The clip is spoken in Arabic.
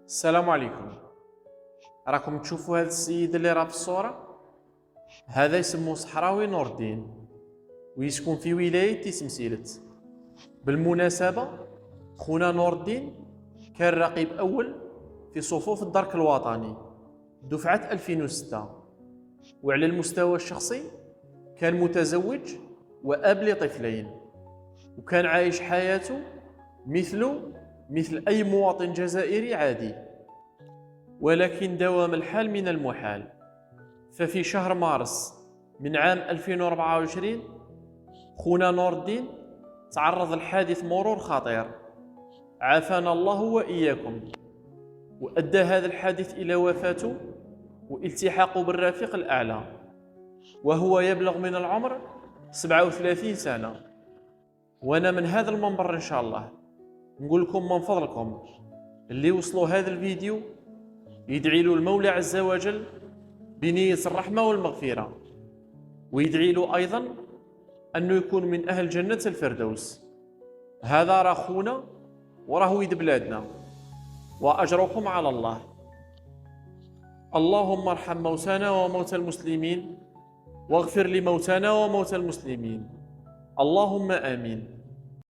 السلام عليكم. راكم تشوفوا هذا السيد اللي راه في الصورة؟ هذا يسموه صحراوي نور الدين ويسكن في ولاية تيسمسيلت. بالمناسبة خونا نور الدين كان رقيب أول في صفوف الدرك الوطني دفعة 2006، وعلى المستوى الشخصي كان متزوج وأب لطفلين، وكان عايش حياته مثل أي مواطن جزائري عادي. ولكن دوام الحال من المحال، ففي شهر مارس من عام 2024 خونا نور الدين تعرض لحادث مرور خطير عافانا الله وإياكم، وأدى هذا الحادث إلى وفاته والتحاقه بالرفيق الأعلى، وهو يبلغ من العمر 37 سنة. وأنا من هذا المنبر إن شاء الله نقول لكم من فضلكم اللي وصلوا هذا الفيديو يدعي له المولى عز وجل بنية الرحمة والمغفرة، ويدعي له أيضا أنه يكون من أهل جنة الفردوس. هذا راه خونا وراه ولد بلادنا، وأجركم على الله. اللهم ارحم موتانا وموتى المسلمين، واغفر لموتانا وموتى المسلمين، اللهم آمين.